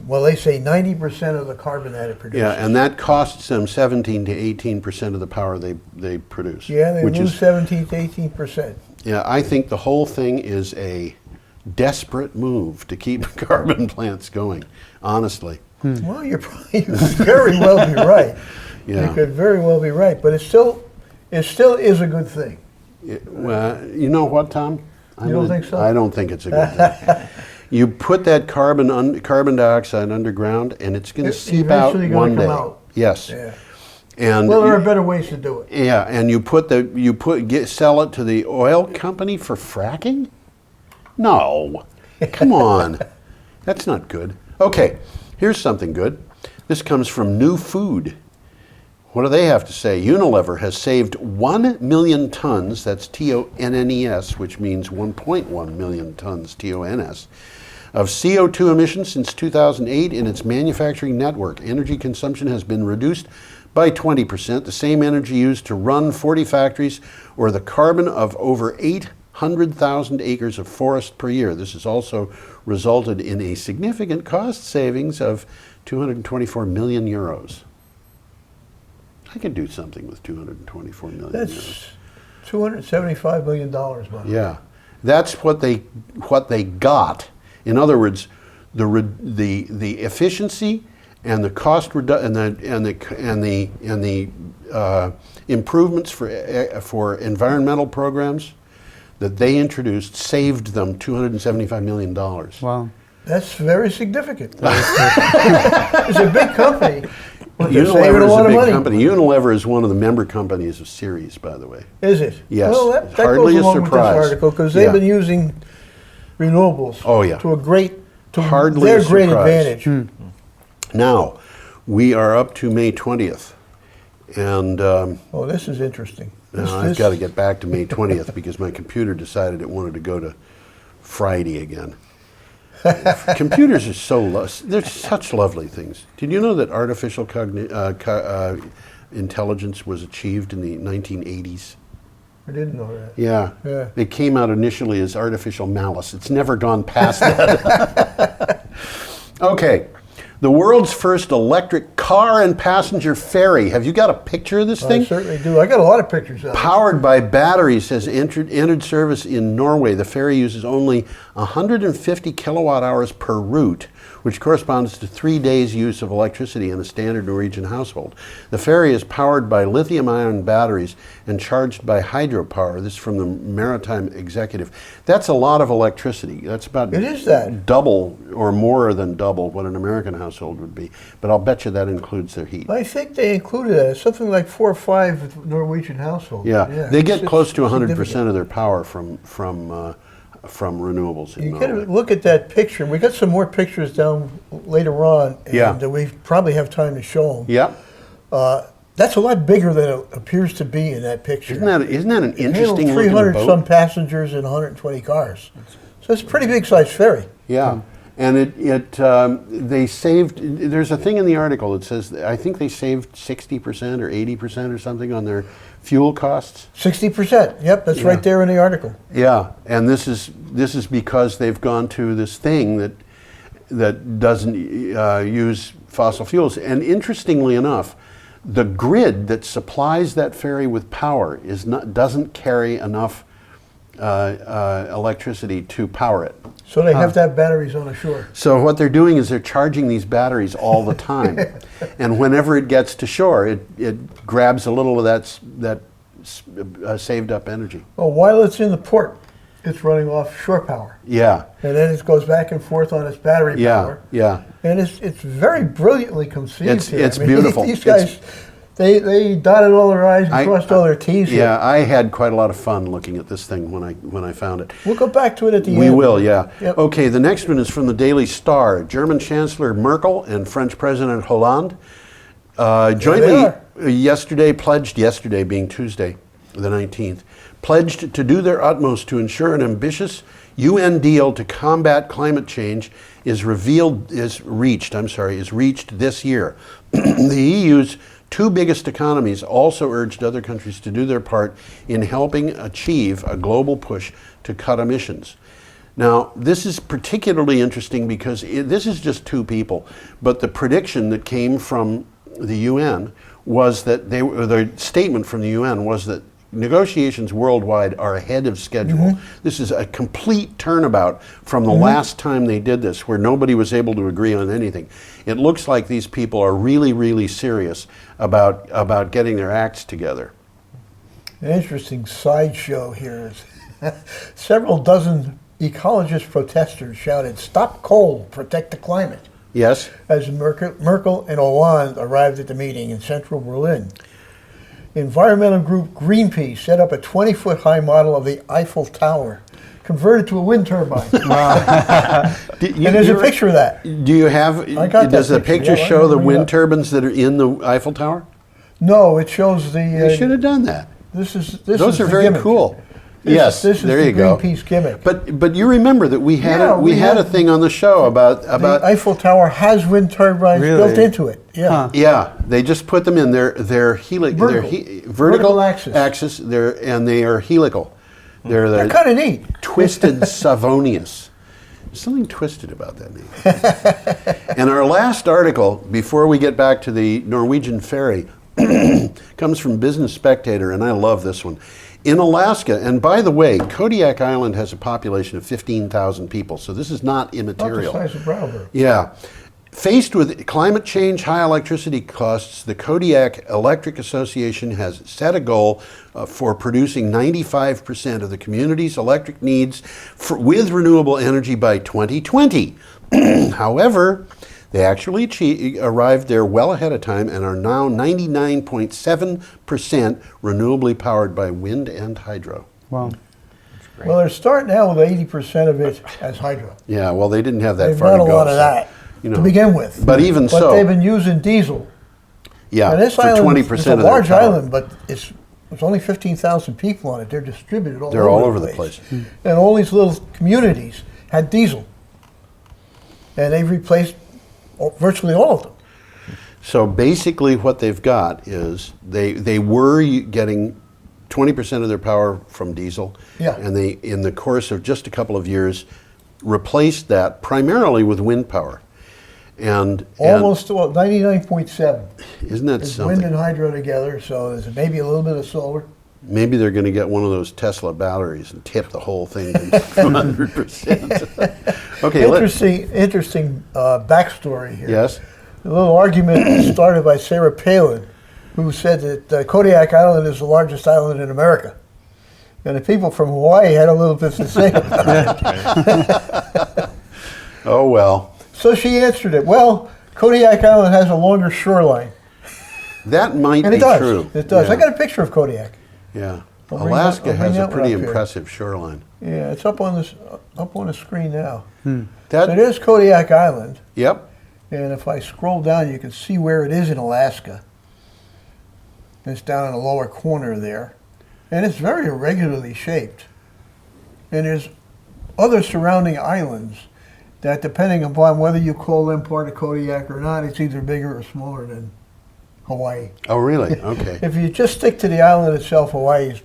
well, they say 90% of the carbon that it produces. Yeah, and that costs them 17 to 18% of the power they produce. Yeah, they which lose is, 17 to 18%. Yeah, I think the whole thing is a desperate move to keep carbon plants going, honestly. Well, you could very well be right. Yeah. You could very well be right, but it still is a good thing. Well, you know what, Tom? You don't think so? I don't think it's a good thing. You put that carbon dioxide underground, and it's going to It's seep out eventually gonna one come day. out. Yes. Yeah. And Well, there are better ways to do it. yeah, and sell it to the oil company for fracking? No. Come on. That's not good. Okay, here's something good. This comes from New Food. What do they have to say? Unilever has saved 1 million tons, that's TONNES, which means 1.1 million tons, TONS, of CO2 emissions since 2008 in its manufacturing network. Energy consumption has been reduced by 20%, the same energy used to run 40 factories, or the carbon of over 800,000 acres of forest per year. This has also resulted in a significant cost savings of 224 million euros. I could do something with 224 million euros. That's $275 million, Bob. Yeah, that's what they got. In other words, the efficiency and the cost and the improvements for environmental programs that they introduced saved them $275 million. Wow. That's very significant. It's a big company. But they're saving Unilever a is a lot of big money. company. Unilever is one of the member companies of Ceres, by the way. Is it? Yes. Well, that Hardly goes a along with surprise. this article because they've Yeah. been using renewables Oh, yeah. to a great, to Hardly their a great surprise. advantage. Now, we are up to May 20th. And Oh, this is interesting. now I've got to get back to May 20th because my computer decided it wanted to go to Friday again. Computers are they're such lovely things. Did you know that artificial intelligence was achieved in the 1980s? I didn't know that. Yeah. Yeah. It came out initially as artificial malice. It's never gone past that. Okay. The world's first electric car and passenger ferry. Have you got a picture of this I thing? certainly do. I got a lot of pictures of it. Powered by batteries, has entered service in Norway. The ferry uses only 150 kilowatt hours per route, which corresponds to 3 days' use of electricity in a standard Norwegian household. The ferry is powered by lithium-ion batteries and charged by hydropower. This is from the Maritime Executive. That's a lot of electricity. That's about It is that. double or more than double what an American household would be. But I'll bet you that includes their heat. I think they included that. Something like 4 or 5 Norwegian households. Yeah, they get it's close to 100% significant. of their power from renewables in You got to Norway. look at that picture. We got some more pictures down later on, and Yeah. we probably have time to show them. Yeah, That's a lot bigger than it appears to be in that picture. isn't that an Handled interesting looking 300 boat? some passengers and 120 cars. So it's a pretty big sized ferry. Yeah, and they saved. There's a thing in the article that says I think they saved 60% or 80% or something on their fuel costs. 60%. Yep, that's Yeah. right there in the article. Yeah, and this is because they've gone to this thing that doesn't use fossil fuels. And interestingly enough, the grid that supplies that ferry with power doesn't carry enough electricity to power it. So they have to have batteries on the shore. So what they're doing is they're charging these batteries all the time, and whenever it gets to shore, it grabs a little of that saved up energy. Well, while it's in the port, it's running off shore power. Yeah, And then it goes back and forth on its battery yeah, power. yeah. And it's very brilliantly conceived It's- here. it's beautiful. These guys, they dotted all their I's and I- crossed all their T's here. Yeah, I had quite a lot of fun looking at this thing when I found it. We'll go back to it at the end. We will, yeah. Yep. Okay, the next one is from the Daily Star. German Chancellor Merkel and French President Hollande jointly pledged yesterday, being Tuesday, the 19th, pledged to do their utmost to ensure an ambitious UN deal to combat climate change is reached this year. The EU's two biggest economies also urged other countries to do their part in helping achieve a global push to cut emissions. Now, this is particularly interesting because this is just two people, but the prediction that came from the UN was that the statement from the UN was that negotiations worldwide are ahead of schedule. This is a complete turnabout from the last time they did this, where nobody was able to agree on anything. It looks like these people are really, really serious about getting their acts together. An interesting sideshow here is several dozen ecologist protesters shouted, "Stop coal, protect the climate," Yes? as Merkel and Hollande arrived at the meeting in central Berlin. Environmental group Greenpeace set up a 20-foot high model of the Eiffel Tower, converted to a wind turbine. And there's a picture of that. Do you have, I got that does the picture, picture yeah, show let me the bring it wind up. turbines that are in the Eiffel Tower? No, it shows the. They should have done that. This is Those are the very gimmick. cool. This Yes, is there the you go. Greenpeace gimmick. But you remember that we had Yeah, we we had a had- thing on the show about the Eiffel Tower has wind turbines Really? built into it. Yeah. Huh. yeah, they just put them in their vertical Vertical axis. and they are helical. They're kind of neat. Twisted Savonius. There's something twisted about that name. And our last article, before we get back to the Norwegian ferry, comes from Business Spectator, and I love this one. In Alaska, and by the way, Kodiak Island has a population of 15,000 people, so this is not Not the immaterial. size of Brattleboro. Yeah. Faced with climate change, high electricity costs, the Kodiak Electric Association has set a goal for producing 95% of the community's electric needs with renewable energy by 2020. However, they actually arrived there well ahead of time and are now 99.7% renewably powered by wind and hydro. Wow. Well, they're starting out with 80% of it as hydro. Yeah, well, they didn't have that They've far got to a go. lot of that to begin with. But even so, But they've been using diesel. yeah, And this for island 20% is a of their large power. island, but it's only 15,000 people on it. They're distributed all They're all over the place. And all these little communities had diesel. And they've replaced virtually all of them. So basically what they've got is they were getting 20% of their power from diesel. Yeah. And they, in the course of just a couple of years, replaced that primarily with wind power. And Almost 99.7 isn't that is something? wind and hydro together, so there's maybe a little bit of solar. Maybe they're going to get one of those Tesla batteries and tip the whole thing to 100%. Okay. Interesting backstory here. Yes. A little argument started by Sarah Palin, who said that Kodiak Island is the largest island in America. And the people from Hawaii had a little bit to say about it. Oh, well. So she answered it. Well, Kodiak Island has a longer shoreline. That might And be it does. true. It does. Yeah. I got a picture of Kodiak. Yeah. I'll bring Alaska that- I'll bring has a that one pretty up here. impressive shoreline. Yeah, it's up on the screen now. That, So there's Kodiak Island. yep. And if I scroll down, you can see where it is in Alaska. It's down in the lower corner there. And it's very irregularly shaped. And there's other surrounding islands that, depending upon whether you call them part of Kodiak or not, it's either bigger or smaller than Hawaii. Oh, really? Okay. If you just stick to the island itself, Hawaii's,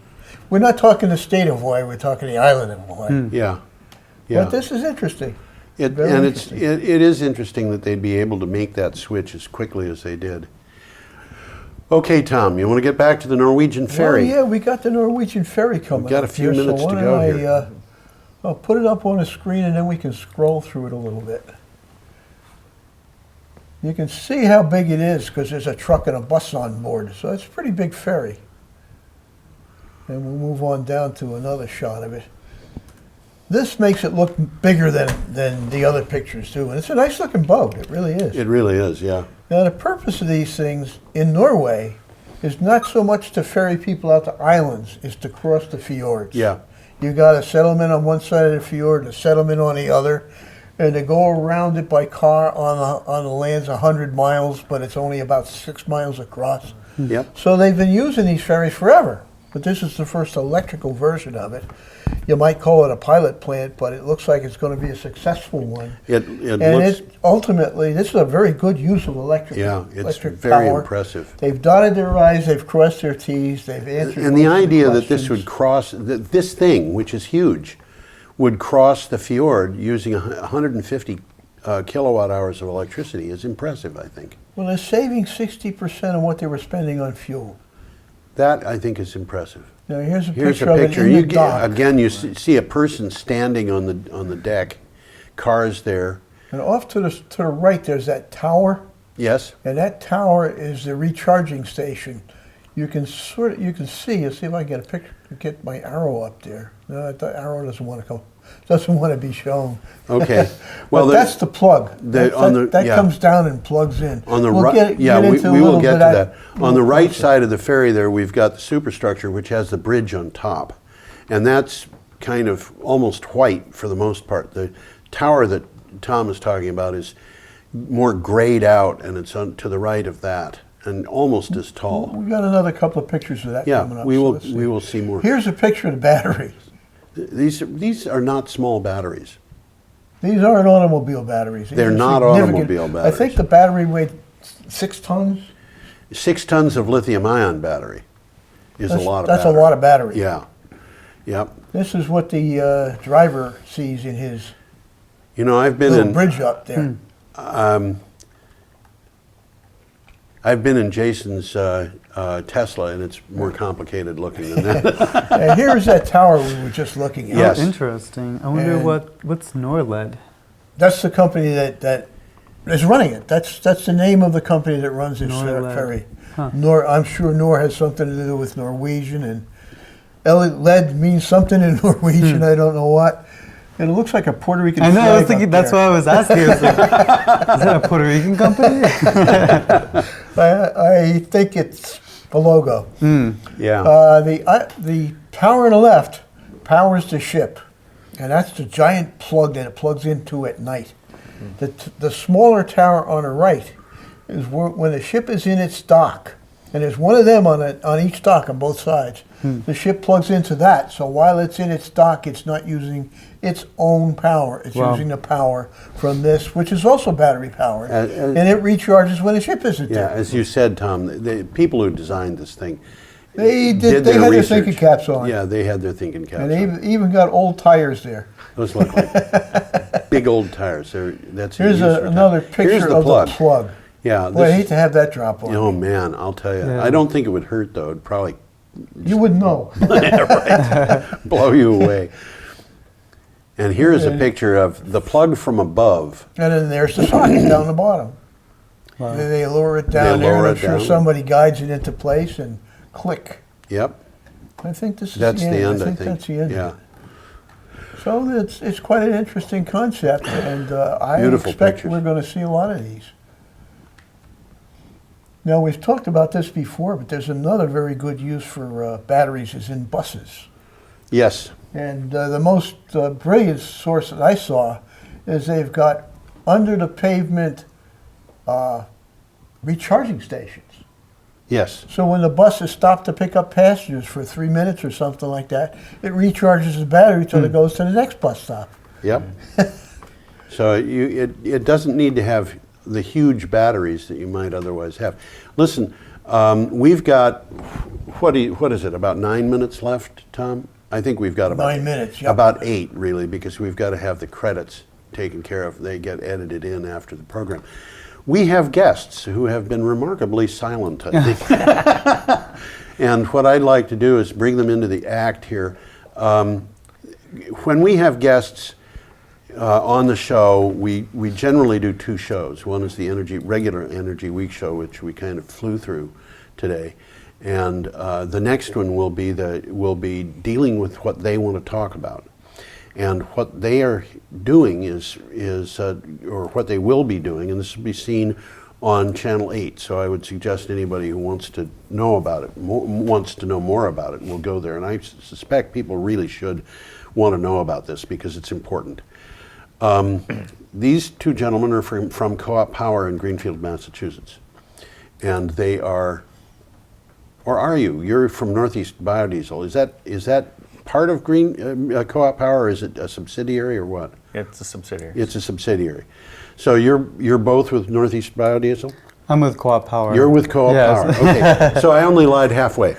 we're not talking the state of Hawaii, we're talking the island of Hawaii. Yeah. Yeah. But this is interesting. It, very and interesting. it is interesting that they'd be able to make that switch as quickly as they did. Okay, Tom, you want to get back to the Norwegian ferry? Well, yeah, we got the Norwegian ferry coming. We've got a up few here, minutes so to why go don't here. I'll put it up on the screen and then we can scroll through it a little bit. You can see how big it is because there's a truck and a bus on board, so it's a pretty big ferry. And we'll move on down to another shot of it. This makes it look bigger than the other pictures too, and it's a nice looking boat. It really is. It really is, yeah. Now, the purpose of these things in Norway is not so much to ferry people out to islands, is to cross the fjords. Yeah. You got a settlement on one side of the fjord, a settlement on the other, and to go around it by car on the land's 100 miles, but it's only about 6 miles across. Yep. So they've been using these ferries forever, but this is the first electrical version of it. You might call it a pilot plant, but it looks like it's going to be a successful one. It And looks, it ultimately, this is a very good use of electric. yeah, it's electric very power. impressive. They've dotted their I's, they've crossed their T's, they've answered. And the most of idea that this would questions. cross, that this thing, which is huge, would cross the fjord using 150 kilowatt hours of electricity is impressive, I think. Well, they're saving 60% of what they were spending on fuel. That, I think, is impressive. Now, here's a Here's picture a of picture. it in You the dock. again, you see a person standing on the deck, cars there. And off to the right, there's that tower, Yes. and that tower is the recharging station. You can see. Let's see if I can get a picture. Get my arrow up there. No, the arrow doesn't want to come. Doesn't want to be shown. Okay. Well, But that's the plug. That yeah. comes down and plugs in. On the We'll right, get yeah, into a we will little get bit to of that. On little the right closer. side of the ferry there, we've got the superstructure, which has the bridge on top. And that's kind of almost white for the most part. The tower that Tom is talking about is more grayed out, and it's to the right of that, and almost as tall. We've got another couple of pictures of that coming Yeah, up. we so will let's see. we will see more. Here's a picture of the battery. These are not small batteries. These aren't automobile batteries. These They're are not significant. automobile I think batteries. the battery weighed 6 tons. 6 tons of lithium-ion battery is a lot of That's battery. a lot of battery. Yeah. Yep. This is what the driver sees in his You know, I've been little in bridge up there. I've been in Jason's Tesla, and it's more complicated looking than that. And here's that tower we were just looking at. Yes. Interesting. I wonder And- what's Norled. That's the company that is running it. That's the name of the company that runs this Norway. ferry. I'm sure Nor has something to do with Norwegian, and lead means something in Norwegian. I don't know what. And it looks like a Puerto Rican I know, flag I was thinking, up that's there. why I was asking. I was like, is that a Puerto Rican company? I think it's the logo. Yeah. The power on the left powers the ship, and that's the giant plug that it plugs into at night. The smaller tower on the right is when the ship is in its dock, and there's one of them on each dock on both sides. The ship plugs into that, so while it's in its dock, it's not using its own power. It's Wow. using the power from this, which is also battery powered, And and it recharges when the ship isn't Yeah, there. as you said, Tom, the people who designed this thing They had their their research. thinking caps on. Yeah, they had their thinking caps And they on. even got old tires there. Those look like big old tires. That's Here's another picture Here's the of plug. the plug. Yeah. Boy, I This, hate to have that drop on. oh man, I'll tell you. Yeah. I don't think it would hurt though. It'd probably You wouldn't know. blow you away. And here is a And- picture of the plug from above. And then there's the socket down the bottom. And then they lower it down They there, lower and I'm it sure down. somebody guides it into place and click. Yep. I think this is That's the the end. end, I think. That's the end. Yeah. So it's quite an interesting concept, and I Beautiful expect pictures. we're going to see a lot of these. Now, we've talked about this before, but there's another very good use for batteries is in buses. Yes. And the most brilliant source that I saw is they've got under the pavement recharging stations. Yes. So when the bus is stopped to pick up passengers for 3 minutes or something like that, it recharges the battery till it goes to the next bus stop. Yep. So it doesn't need to have the huge batteries that you might otherwise have. Listen, we've got what is it? About 9 minutes left, Tom? I think we've got about 9 minutes, yep. About 8 really, because we've got to have the credits taken care of. They get edited in after the program. We have guests who have been remarkably silent, I think. And what I'd like to do is bring them into the act here. When we have guests on the show, we generally do 2 shows. One is the regular Energy Week show, which we kind of flew through today, and the next one will be dealing with what they want to talk about. And what they are doing is or what they will be doing, and this will be seen on Channel 8. So I would suggest anybody who wants to know about it, wants to know more about it, will go there. And I suspect people really should want to know about this because it's important. These 2 gentlemen are from Co-op Power in Greenfield, Massachusetts. And they are, or are you? You're from Northeast Biodiesel. Is that part of Co-op Power, or is it a subsidiary or what? It's a subsidiary. It's a subsidiary. So you're both with Northeast Biodiesel? I'm with Co-op Power. You're with Co-op Yes. Power. Okay. So I only lied halfway.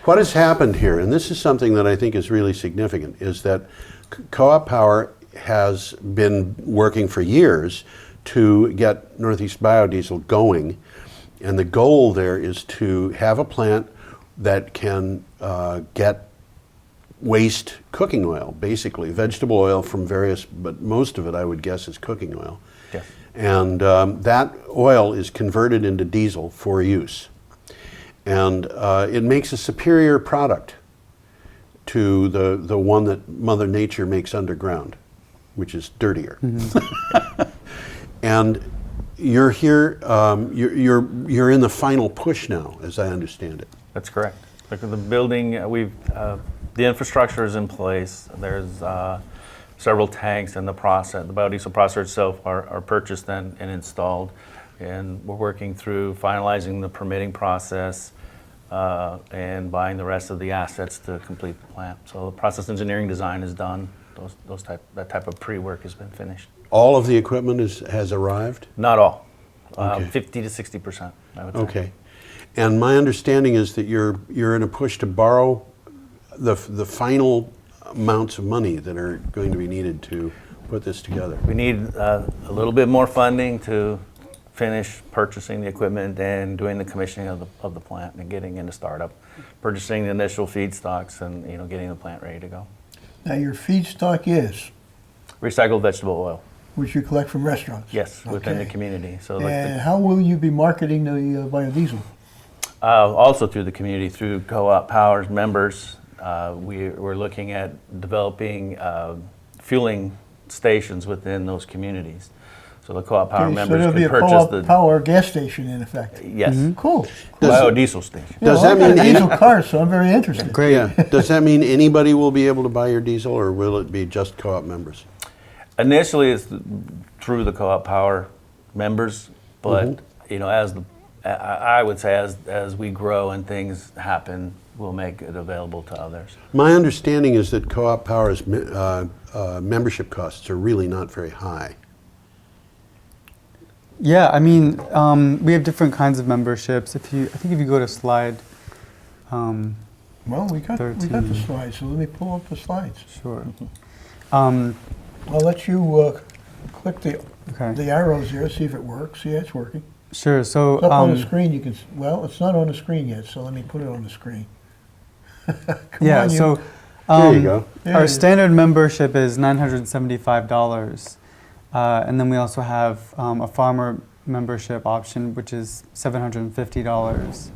What has happened here, and this is something that I think is really significant, is that Co-op Power has been working for years to get Northeast Biodiesel going, and the goal there is to have a plant that can get waste cooking oil, basically vegetable oil from various, but most of it I would guess is cooking oil. Yes. And that oil is converted into diesel for use. And it makes a superior product to the one that Mother Nature makes underground, which is dirtier. And you're here, you're in the final push now, as I understand it. That's correct. Look at the building. The infrastructure is in place. There's several tanks in the process. The biodiesel processor itself are purchased and installed, and we're working through finalizing the permitting process and buying the rest of the assets to complete the plant. So the process engineering design is done. That type of pre-work has been finished. All of the equipment has arrived? Not all. Okay. 50 to 60%, I would say. Okay. And my understanding is that you're in a push to borrow the final amounts of money that are going to be needed to put this together. We need a little bit more funding to finish purchasing the equipment and doing the commissioning of the plant and getting into startup, purchasing the initial feedstocks and getting the plant ready to go. Now, your feedstock is Recycled vegetable oil. which you collect from restaurants. Yes, within the Okay. community. So like And how will you be marketing the biodiesel? also through the community, through Co-op Power's members, we're looking at developing fueling stations within those communities. So the Co-op Power Okay, so members there'll be can a purchase Co-op the Power gas station in effect. yes Cool. biodiesel station. Does Well, that I got mean a any- diesel car, so I'm very interested. Great. Yeah. Does that mean anybody will be able to buy your diesel, or will it be just co-op members? Initially, it's through the Co-op Power members, but you know, I would say as we grow and things happen, we'll make it available to others. My understanding is that co-op power's membership costs are really not very high. Yeah, I mean, we have different kinds of memberships. I think if you go to slide, Well, we got the 13. slides, so let me pull up the slides. sure. I'll let you click the Okay. arrows here, see if it works. Yeah, it's working. Sure. So It's up on the screen. You can. Well, it's not on the screen yet, so let me put it on the screen. Come yeah. on, you. So There you go. There it our is. standard membership is $975, and then we also have a farmer membership option, which is $750,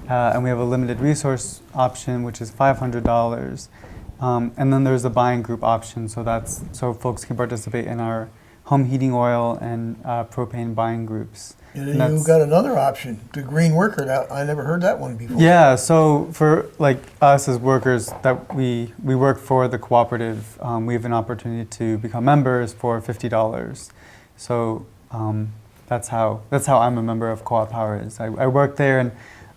and we have a limited resource option, which is $500, and then there's a buying group option. So folks can participate in our home heating oil and propane buying groups. And And then that's- you've got another option, the green worker. Now, I never heard that one before. Yeah, so for like us as workers that we work for the cooperative, we have an opportunity to become members for $50. So that's how I'm a member of Co-op Power is. I work there, and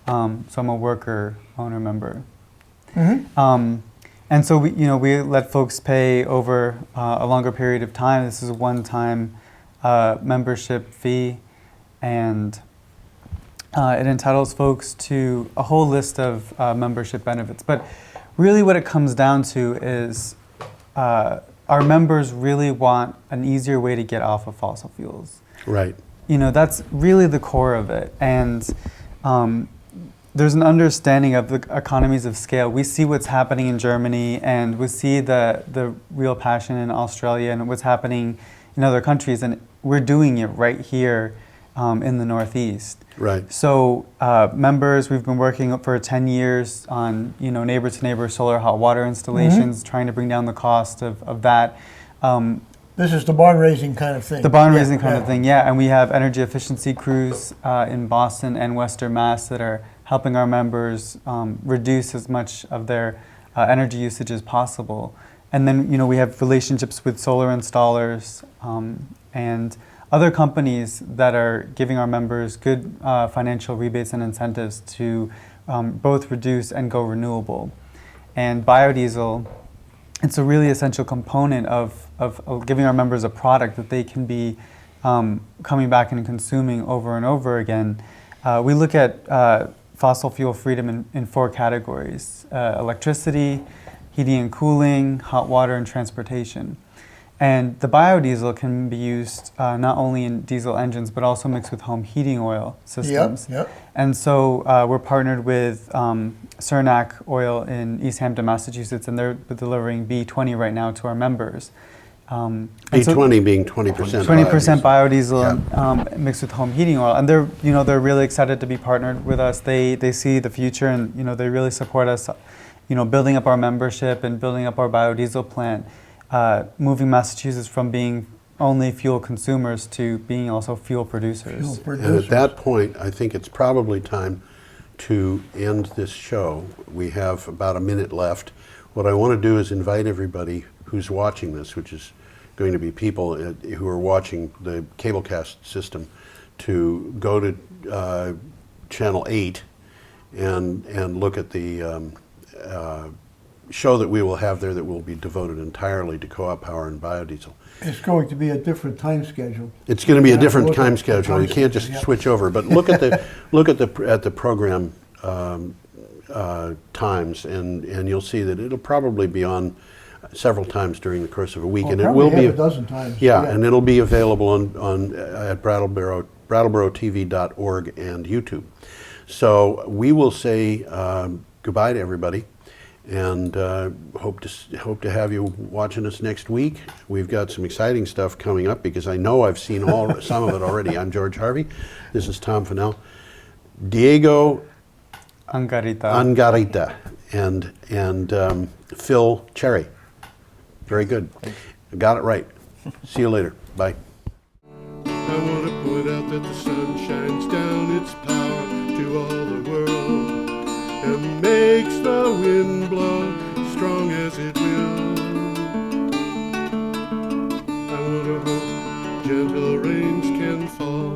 so I'm a worker owner member. And so we let folks pay over a longer period of time. This is a one-time membership fee, and it entitles folks to a whole list of membership benefits. But really what it comes down to is our members really want an easier way to get off of fossil fuels. Right. That's really the core of it. And there's an understanding of the economies of scale. We see what's happening in Germany, and we see the real passion in Australia and what's happening in other countries, and we're doing it right here in the Northeast. Right. So members, we've been working for 10 years on neighbor-to-neighbor solar hot water installations, trying to bring down the cost of that. This is the bond raising kind of thing. The bond raising Yeah, kind of thing, yeah. And we have energy efficiency crews in Boston and Western Mass that are helping our members reduce as much of their energy usage as possible. And then we have relationships with solar installers and other companies that are giving our members good financial rebates and incentives to both reduce and go renewable. And biodiesel, it's a really essential component of giving our members a product that they can be coming back and consuming over and over again. We look at fossil fuel freedom in 4 categories: electricity, heating and cooling, hot water, and transportation. And the biodiesel can be used not only in diesel engines, but also mixed with home heating oil systems. Yep. And so we're partnered with Cernak Oil in East Hampton, Massachusetts, and they're delivering B20 right now to our members. And so B20 being 20%. 20% biodiesel. biodiesel mixed with home heating oil, and they're really excited to be partnered with us. They see the future, and they really support us, building up our membership and building up our biodiesel plant, moving Massachusetts from being only fuel consumers to being also fuel producers. And at that point, I think it's probably time to end this show. We have about a minute left. What I want to do is invite everybody who's watching this, which is going to be people who are watching the cablecast system, to go to channel 8 and look at the show that we will have there that will be devoted entirely to co-op power and biodiesel. It's going to be a different time schedule. It's going to be a Yeah, different look at time the schedule. time You can't just schedule, yeah. switch over. But look at the program times, and you'll see that it'll probably be on several times during the course of a week, Well, and it probably will be half a dozen times. Yeah, and it'll be available on at BrattleboroTV.org and YouTube. So we will say goodbye to everybody, And hope to have you watching us next week. We've got some exciting stuff coming up because I know I've seen some of it already. I'm George Harvey. This is Tom Finnell. Diego Angarita and Phil Cherry. Very good. Got it right. See you later. Bye. I want to point out that the sun shines down its power to all the world and makes the wind blow